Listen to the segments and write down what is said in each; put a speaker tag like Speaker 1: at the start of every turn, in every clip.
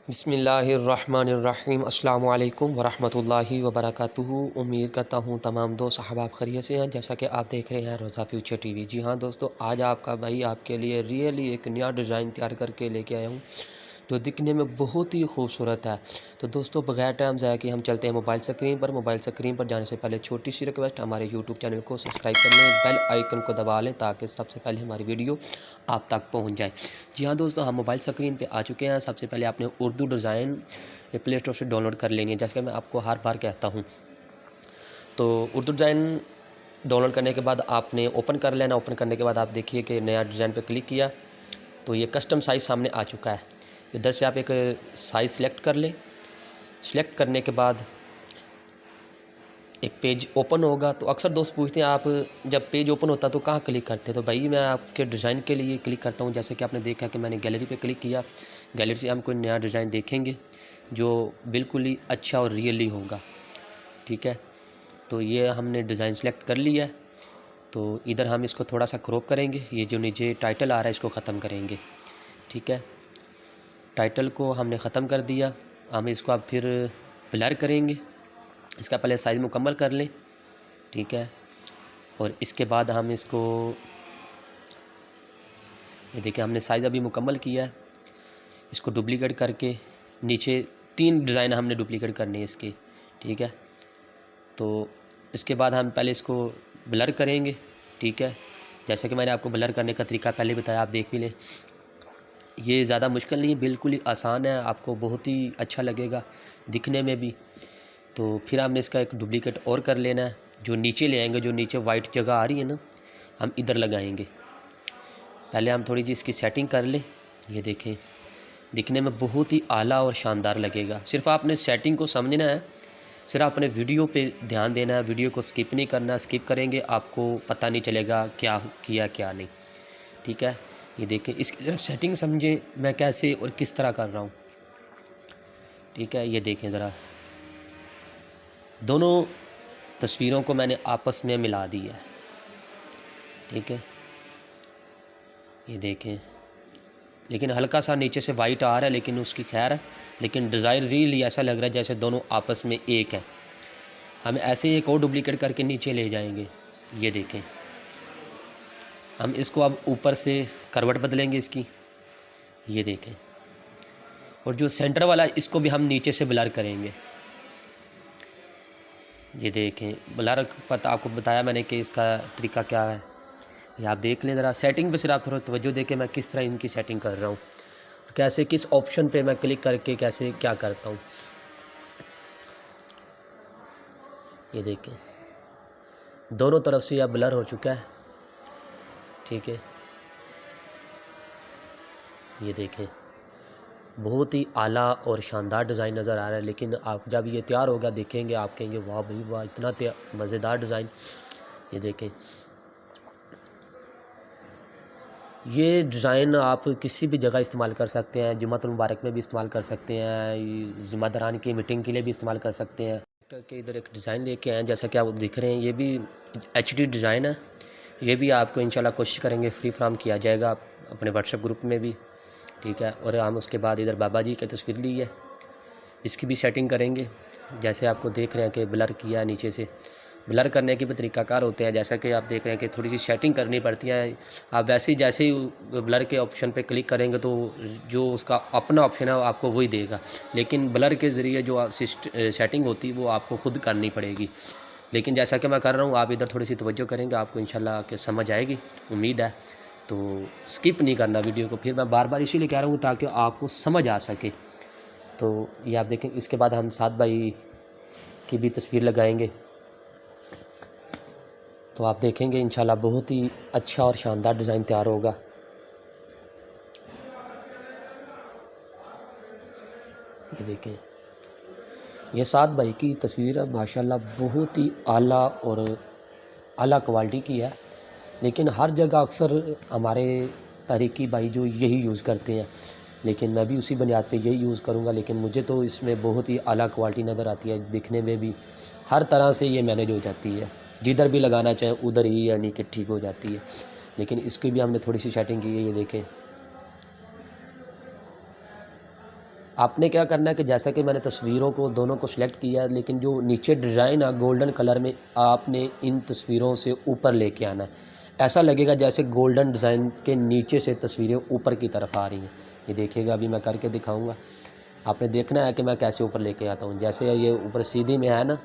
Speaker 1: बिस्मिल्लाहिर्रहमानिर्रहीम अस्सलामु अलैकुम वरहमतुल्लाहि वबरकातुहू। उम्मीद करता हूँ तमाम दोस्त अहबाब खैरियत से हैं। जैसा कि आप देख रहे हैं रज़ा फ्यूचर टीवी। जी हाँ दोस्तों, आज आपका भाई आपके लिए रियली एक नया डिज़ाइन तैयार करके लेके आया हूँ जो दिखने में बहुत ही खूबसूरत है। तो दोस्तों, बगैर टाइम ज़ाया कि हम चलते हैं मोबाइल स्क्रीन पर। मोबाइल स्क्रीन पर जाने से पहले छोटी सी रिक्वेस्ट, हमारे यूट्यूब चैनल को सब्सक्राइब कर लें, बेल आइकन को दबा लें ताकि सबसे पहले हमारी वीडियो आप तक पहुंच जाए। जी हाँ दोस्तों, हम मोबाइल स्क्रीन पे आ चुके हैं। सबसे पहले आपने उर्दू डिज़ाइन प्ले स्टोर से डाउनलोड कर लेनी है, जैसे कि मैं आपको हर बार कहता हूँ। तो उर्दू डिज़ाइन डाउनलोड करने के बाद आपने ओपन कर लेना। ओपन करने के बाद आप देखिए कि नया डिज़ाइन पे क्लिक किया तो ये कस्टम साइज़ सामने आ चुका है। इधर से आप एक साइज़ सेलेक्ट कर लें। सेलेक्ट करने के बाद एक पेज ओपन होगा। तो अक्सर दोस्त पूछते हैं आप जब पेज ओपन होता है तो कहाँ क्लिक करते हैं। तो भाई मैं आपके डिज़ाइन के लिए क्लिक करता हूँ। जैसे कि आपने देखा कि मैंने गैलरी पे क्लिक किया। गैलरी से हम कोई नया डिज़ाइन देखेंगे जो बिल्कुल ही अच्छा और रियली होगा। ठीक है, तो ये हमने डिज़ाइन सेलेक्ट कर लिया है। तो इधर हम इसको थोड़ा सा क्रॉप करेंगे। ये जो नीचे टाइटल आ रहा है इसको ख़त्म करेंगे। ठीक है, टाइटल को हमने ख़त्म कर दिया। हम इसको अब फिर ब्लर करेंगे। इसका पहले साइज़ मुकम्मल कर लें। ठीक है, और इसके बाद हम इसको, ये देखिए हमने साइज़ अभी मुकम्मल किया है। इसको डुप्लीकेट करके नीचे 3 डिज़ाइन हमने डुप्लीकेट करने हैं इसके। ठीक है, तो इसके बाद हम पहले इसको ब्लर करेंगे। ठीक है, जैसे कि मैंने आपको ब्लर करने का तरीका पहले बताया, आप देख भी लें। ये ज़्यादा मुश्किल नहीं है, बिल्कुल ही आसान है, आपको बहुत ही अच्छा लगेगा दिखने में भी। तो फिर हमने इसका एक डुप्लीकेट और कर लेना है। जो नीचे ले आएंगे, जो नीचे वाइट जगह आ रही है ना, हम इधर लगाएंगे। पहले हम थोड़ी सी इसकी सेटिंग कर लें। ये देखें, दिखने में बहुत ही आला और शानदार लगेगा। सिर्फ आपने सेटिंग को समझना है, सिर्फ अपने वीडियो पे ध्यान देना है, वीडियो को स्किप नहीं करना। स्किप करेंगे आपको पता नहीं चलेगा क्या किया क्या नहीं। ठीक है, ये देखें, इसकी ज़रा सेटिंग समझें मैं कैसे और किस तरह कर रहा हूँ। ठीक है, ये देखें ज़रा, दोनों तस्वीरों को मैंने आपस में मिला दिया है। ठीक है, ये देखें, लेकिन हल्का सा नीचे से वाइट आ रहा है, लेकिन उसकी खैर है। लेकिन डिज़ाइन रियली ऐसा लग रहा है जैसे दोनों आपस में एक है। हम ऐसे ही एक और डुप्लीकेट करके नीचे ले जाएंगे। ये देखें, हम इसको अब ऊपर से करवट बदलेंगे इसकी। ये देखें, और जो सेंटर वाला है इसको भी हम नीचे से ब्लर करेंगे। ये देखें, ब्लर पता आपको बताया मैंने कि इसका तरीका क्या है। ये आप देख लें ज़रा, सेटिंग पे सिर्फ आप थोड़ा तवज्जो देके मैं किस तरह इनकी सेटिंग कर रहा हूँ, कैसे किस ऑप्शन पे मैं क्लिक करके कैसे क्या करता हूँ। ये देखें, दोनों तरफ से यह ब्लर हो चुका है। ठीक है, ये देखें, बहुत ही आला और शानदार डिज़ाइन नज़र आ रहा है। लेकिन आप जब ये तैयार होगा देखेंगे, आप कहेंगे वाह भाई वाह, इतना मज़ेदार डिज़ाइन। ये देखें, ये डिज़ाइन आप किसी भी जगह इस्तेमाल कर सकते हैं। जुम्मतुल मुबारक में भी इस्तेमाल कर सकते हैं, ज़िम्मेदारान की मीटिंग के लिए भी इस्तेमाल कर सकते हैं। के इधर एक डिज़ाइन लेके आए हैं, जैसा कि आप दिख रहे हैं, ये भी HD डिज़ाइन है। ये भी आपको इंशाल्लाह कोशिश करेंगे फ्री फ्राम किया जाएगा अपने व्हाट्सएप ग्रुप में भी। ठीक है, और हम उसके बाद इधर बाबा जी की तस्वीर ली है, इसकी भी सेटिंग करेंगे। जैसे आपको देख रहे हैं कि ब्लर किया, नीचे से ब्लर करने के भी तरीक़ाकार होते हैं। जैसा कि आप देख रहे हैं कि थोड़ी सी सेटिंग करनी पड़ती है। आप वैसे ही जैसे ही ब्लर के ऑप्शन पे क्लिक करेंगे तो जो उसका अपना ऑप्शन है वो आपको वही देगा, लेकिन ब्लर के ज़रिए जो सेटिंग होती है वो आपको खुद करनी पड़ेगी। लेकिन जैसा कि मैं कर रहा हूँ, आप इधर थोड़ी सी तवज्जो करेंगे, आपको इंशाल्लाह कि समझ आएगी, उम्मीद है। तो स्किप नहीं करना वीडियो को। फिर मैं बार बार इसीलिए कह रहा हूँ ताकि आपको समझ आ सके। तो ये आप देखें, इसके बाद हम साथ भाई की भी तस्वीर लगाएंगे। तो आप देखेंगे इंशाल्लाह बहुत ही अच्छा और शानदार डिज़ाइन तैयार होगा। ये देखें, ये साथ भाई की तस्वीर है, माशाल्लाह बहुत ही आला और आला क्वालिटी की है। लेकिन हर जगह अक्सर हमारे तहरीकी भाई जो यही यूज़ करते हैं, लेकिन मैं भी उसी बुनियाद पे यही यूज़ करूँगा। लेकिन मुझे तो इसमें बहुत ही आला क्वालिटी नज़र आती है, दिखने में भी हर तरह से ये मैनेज हो जाती है। जिधर भी लगाना चाहें उधर ही यानी कि ठीक हो जाती है। लेकिन इसकी भी हमने थोड़ी सी सेटिंग की है। ये देखें, आपने क्या करना है कि जैसा कि मैंने तस्वीरों को दोनों को सिलेक्ट किया, लेकिन जो नीचे डिज़ाइन है गोल्डन कलर में, आपने इन तस्वीरों से ऊपर लेके आना है। ऐसा लगेगा जैसे गोल्डन डिज़ाइन के नीचे से तस्वीरें ऊपर की तरफ आ रही हैं। ये देखिएगा, अभी मैं करके दिखाऊंगा। आपने देखना है कि मैं कैसे ऊपर लेके आता हूँ। जैसे ये ऊपर सीधी में है ना,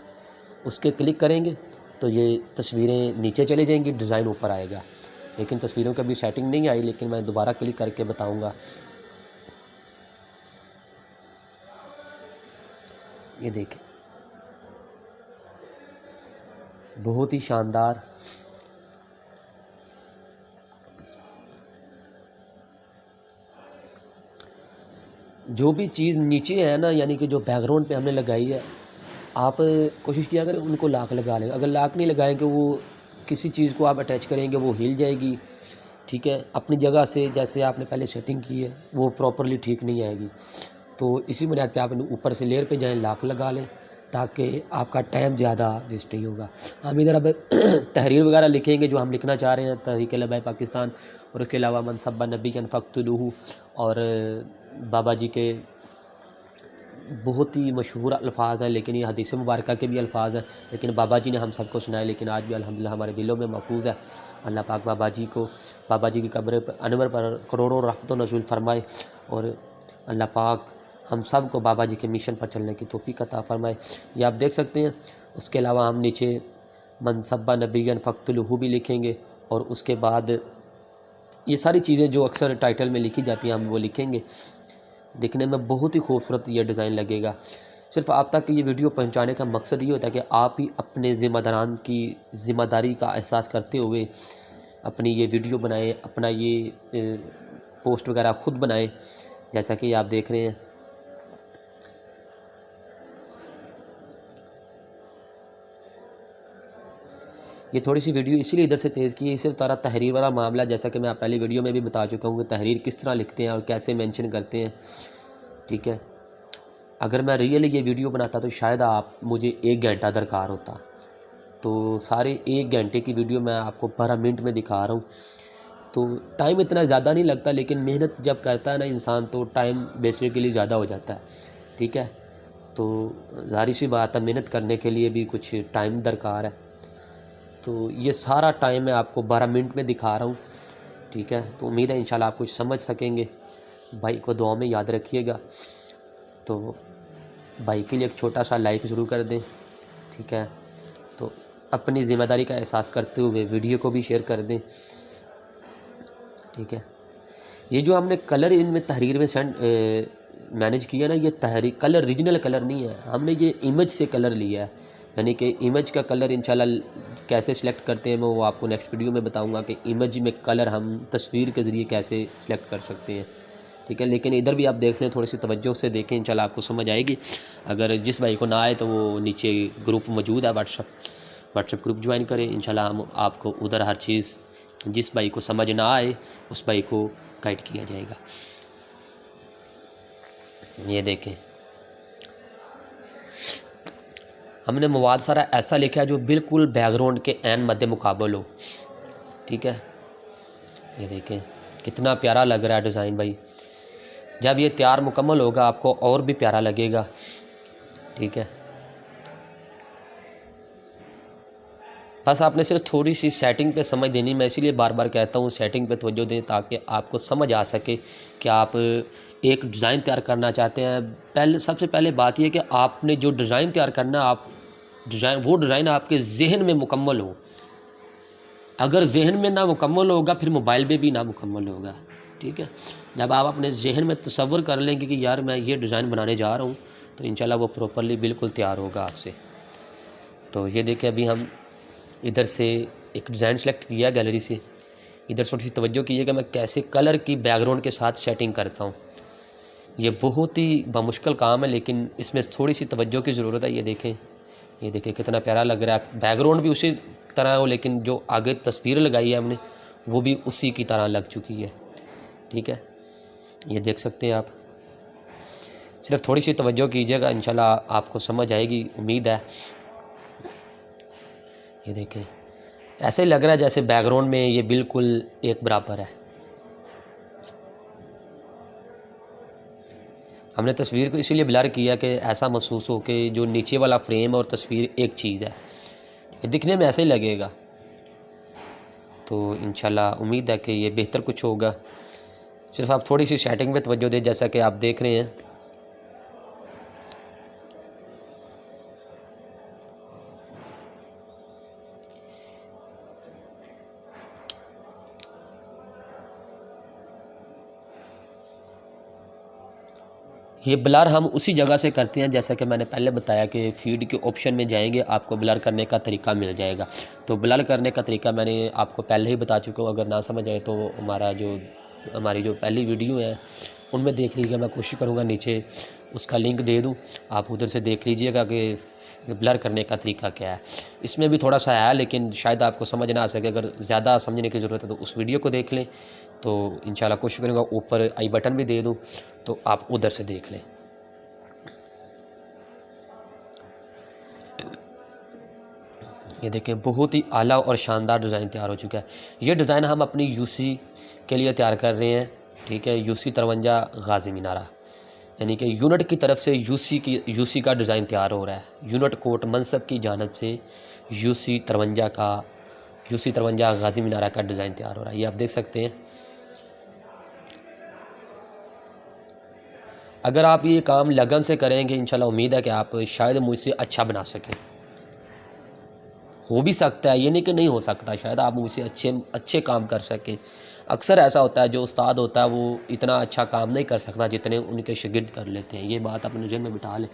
Speaker 1: उसके क्लिक करेंगे तो ये तस्वीरें नीचे चली जाएंगी, डिज़ाइन ऊपर आएगा। लेकिन तस्वीरों की अभी सेटिंग नहीं आई, लेकिन मैं दोबारा क्लिक करके बताऊँगा। ये देखें, बहुत ही शानदार। जो भी चीज़ नीचे है ना, यानी कि जो बैकग्राउंड पे हमने लगाई है, आप कोशिश किया करें उनको लॉक लगा लें। अगर लॉक नहीं लगाएंगे, वो किसी चीज़ को आप अटैच करेंगे वो हिल जाएगी, ठीक है, अपनी जगह से। जैसे आपने पहले सेटिंग की है वो प्रॉपरली ठीक नहीं आएगी। तो इसी बुनियाद पे आप ऊपर से लेयर पे जाएं, लॉक लगा लें, ताकि आपका टाइम ज़्यादा वेस्ट नहीं होगा। हम इधर अब तहरीर वगैरह लिखेंगे जो हम लिखना चाह रहे हैं, तहरीक लबाए पाकिस्तान, और उसके अलावा मनसब्बा नबी फ़क़्तुलूहु, और बाबा जी के बहुत ही मशहूर अल्फ़ाज़ हैं, लेकिन ये हदीस मुबारक के भी अल्फ़ाज़ हैं, लेकिन बाबा जी ने हम सबको सुनाए, लेकिन आज भी अल्हम्दुलिल्लाह हमारे दिलों में महफूज़ है। अल्लाह पाक बाबा जी की कब्र अनवर पर करोड़ों रहमत नज़ूल फ़रमाए, और अल्लाह पाक हम सब को बाबा जी के मिशन पर चलने की तौफ़ीक़ अता फ़रमाए। ये आप देख सकते हैं। उसके अलावा हम नीचे मनसब्बा नबिय्यन फ़क़्तुलूहु भी लिखेंगे, और उसके बाद ये सारी चीज़ें जो अक्सर टाइटल में लिखी जाती हैं हम वो लिखेंगे। दिखने में बहुत ही खूबसूरत ये डिज़ाइन लगेगा। सिर्फ आप तक ये वीडियो पहुंचाने का मकसद ये होता है कि आप ही अपने ज़िम्मेदारान की ज़िम्मेदारी का एहसास करते हुए अपनी ये वीडियो बनाएं, अपना ये पोस्ट वगैरह ख़ुद बनाएं, जैसा कि आप देख रहे हैं। ये थोड़ी सी वीडियो इसीलिए इधर से तेज़ की है, इसी तरह तहरीर वाला मामला, जैसा कि मैं पहली वीडियो में भी बता चुका हूँ कि तहरीर किस तरह लिखते हैं और कैसे मेंशन करते हैं, ठीक है। अगर मैं रियली ये वीडियो बनाता तो शायद आप मुझे 1 घंटा दरकार होता। तो सारे 1 घंटे की वीडियो मैं आपको 12 मिनट में दिखा रहा हूँ। तो टाइम इतना ज़्यादा नहीं लगता, लेकिन मेहनत जब करता है ना इंसान, तो टाइम बेसिकली ज़्यादा हो जाता है, ठीक है। तो ज़ाहिर सी बात है, मेहनत करने के लिए भी कुछ टाइम दरकार है। तो ये सारा टाइम मैं आपको 12 मिनट में दिखा रहा हूँ, ठीक है। तो उम्मीद है इंशाल्लाह आप कुछ समझ सकेंगे। भाई को दुआ में याद रखिएगा। तो भाई के लिए एक छोटा सा लाइक ज़रूर कर दें, ठीक है। तो अपनी ज़िम्मेदारी का एहसास करते हुए वीडियो को भी शेयर कर दें, ठीक है। ये जो हमने कलर इनमें तहरीर में मैनेज किया ना, ये तहरीर कलर ओरिजिनल कलर नहीं है, हमने ये इमेज से कलर लिया है। यानी कि इमेज का कलर इंशाल्लाह कैसे सिलेक्ट करते हैं मैं वो आपको नेक्स्ट वीडियो में बताऊंगा कि इमेज में कलर हम तस्वीर के ज़रिए कैसे सिलेक्ट कर सकते हैं, ठीक है। लेकिन इधर भी आप देख लें, थोड़ी सी तवज्जो से देखें, इंशाल्लाह आपको समझ आएगी। अगर जिस भाई को ना आए तो वो नीचे ग्रुप मौजूद है, व्हाट्सएप ग्रुप ज्वाइन करें। इंशाल्लाह हम आपको उधर हर चीज़, जिस भाई को समझ ना आए उस भाई को गाइड किया जाएगा। ये देखें, हमने मवाद सारा ऐसा लिखा है जो बिल्कुल बैकग्राउंड के ऐन मद्दे मुकाबल हो, ठीक है। ये देखें कितना प्यारा लग रहा है डिज़ाइन भाई। जब ये तैयार मुकम्मल होगा आपको और भी प्यारा लगेगा, ठीक है। बस आपने सिर्फ थोड़ी सी सेटिंग पे समझ देनी, मैं इसीलिए बार बार कहता हूँ सेटिंग पे तवज्जो दें, ताकि आपको समझ आ सके कि आप एक डिज़ाइन तैयार करना चाहते हैं। सबसे पहले बात यह कि आपने जो डिज़ाइन तैयार करना, आप वो डिज़ाइन आपके ज़हन में मुकम्मल हो। अगर जहन में ना मुकम्मल होगा फिर मोबाइल में भी ना मुकम्मल होगा, ठीक है। जब आप अपने जहन में तसव्वुर कर लेंगे कि यार मैं ये डिज़ाइन बनाने जा रहा हूँ, तो इंशाल्लाह वो प्रॉपरली बिल्कुल तैयार होगा आपसे। तो ये देखिए, अभी हम इधर से एक डिज़ाइन सेलेक्ट किया गैलरी से। इधर थोड़ी सी तवज्जो कीजिएगा मैं कैसे कलर की बैकग्राउंड के साथ सेटिंग करता हूँ। ये बहुत ही बामुश्किल काम है, लेकिन इसमें थोड़ी सी तवज्जो की ज़रूरत है। ये देखें कितना प्यारा लग रहा है। बैकग्राउंड भी उसी तरह हो, लेकिन जो आगे तस्वीर लगाई है हमने वो भी उसी की तरह लग चुकी है, ठीक है। ये देख सकते हैं आप। सिर्फ थोड़ी सी तवज्जो कीजिएगा, इंशाल्लाह आपको समझ आएगी, उम्मीद है। ये देखें ऐसे लग रहा है जैसे बैकग्राउंड में ये बिल्कुल एक बराबर है। हमने तस्वीर को इसीलिए ब्लर किया कि ऐसा महसूस हो कि जो नीचे वाला फ्रेम और तस्वीर एक चीज़ है, ये दिखने में ऐसे ही लगेगा। तो इंशाल्लाह उम्मीद है कि ये बेहतर कुछ होगा। सिर्फ आप थोड़ी सी सेटिंग पे तवज्जो दें, जैसा कि आप देख रहे हैं। ये ब्लर हम उसी जगह से करते हैं, जैसा कि मैंने पहले बताया कि फीड के ऑप्शन में जाएंगे, आपको ब्लर करने का तरीका मिल जाएगा। तो ब्लर करने का तरीका मैंने आपको पहले ही बता चुका हूँ। अगर ना समझ आए तो हमारी जो पहली वीडियो है उनमें देख लीजिएगा। मैं कोशिश करूँगा नीचे उसका लिंक दे दूँ, आप उधर से देख लीजिएगा कि ब्लर करने का तरीका क्या है। इसमें भी थोड़ा सा है, लेकिन शायद आपको समझ ना आ सके। अगर ज़्यादा समझने की ज़रूरत है तो उस वीडियो को देख लें। तो इंशाल्लाह कोशिश करूँगा ऊपर आई बटन भी दे दूँ, तो आप उधर से देख लें। ये देखें, बहुत ही आला और शानदार डिज़ाइन तैयार हो चुका है। ये डिज़ाइन हम अपनी यूसी के लिए तैयार कर रहे हैं, ठीक है। यूसी 53 गाज़ी मीनारा, यानी कि यूनिट की तरफ से यूसी का डिज़ाइन तैयार हो रहा है। यूनिट कोट मनसब की जानब से यूसी 53 गाज़ी मीनारा का डिज़ाइन तैयार हो रहा है। ये आप देख सकते हैं। अगर आप ये काम लगन से करेंगे, इंशाल्लाह उम्मीद है कि आप शायद मुझसे अच्छा बना सकें। हो भी सकता है, ये नहीं कि नहीं हो सकता, शायद आप मुझसे अच्छे काम कर सकें। अक्सर ऐसा होता है, जो उस्ताद होता है वो इतना अच्छा काम नहीं कर सकता जितने उनके शागिर्द कर लेते हैं। ये बात अपने ज़हन में बिठा लें।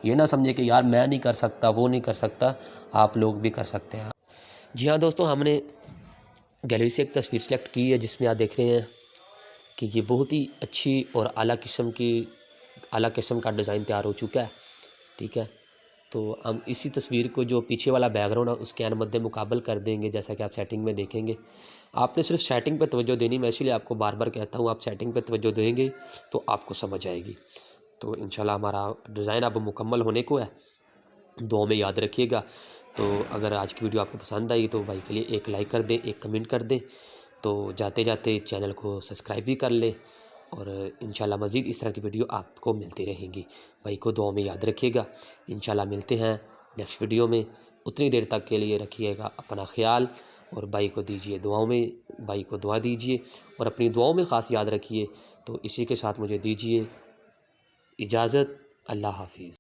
Speaker 1: ये ना समझे कि यार मैं नहीं कर सकता, वो नहीं कर सकता, आप लोग भी कर सकते हैं। जी हाँ दोस्तों, हमने गैलरी से एक तस्वीर सेलेक्ट की है, जिसमें आप देख रहे हैं कि ये बहुत ही अच्छी और आला किस्म का डिज़ाइन तैयार हो चुका है, ठीक है। तो हम इसी तस्वीर को, जो पीछे वाला बैकग्राउंड है, उसके मद्दे मुकाबल कर देंगे, जैसा कि आप सेटिंग में देखेंगे। आपने सिर्फ सेटिंग पे तवज्जो देनी, मैं इसीलिए आपको बार बार कहता हूँ, आप सेटिंग पे तवज्जो देंगे तो आपको समझ आएगी। तो इंशाल्लाह हमारा डिज़ाइन अब मुकम्मल होने को है, दुआ में याद रखिएगा। तो अगर आज की वीडियो आपको पसंद आई तो भाई के लिए एक लाइक कर दें, एक कमेंट कर दें। तो जाते जाते चैनल को सब्सक्राइब भी कर लें, और इंशाल्लाह मज़ीद इस तरह की वीडियो आपको मिलती रहेंगी। भाई को दुआ में याद रखिएगा। इंशाल्लाह मिलते हैं नेक्स्ट वीडियो में। उतनी देर तक के लिए रखिएगा अपना ख्याल, और भाई को दीजिए दुआओं में, भाई को दुआ दीजिए और अपनी दुआओं में ख़ास याद रखिए। तो इसी के साथ मुझे दीजिए इजाज़त। अल्लाह हाफिज़।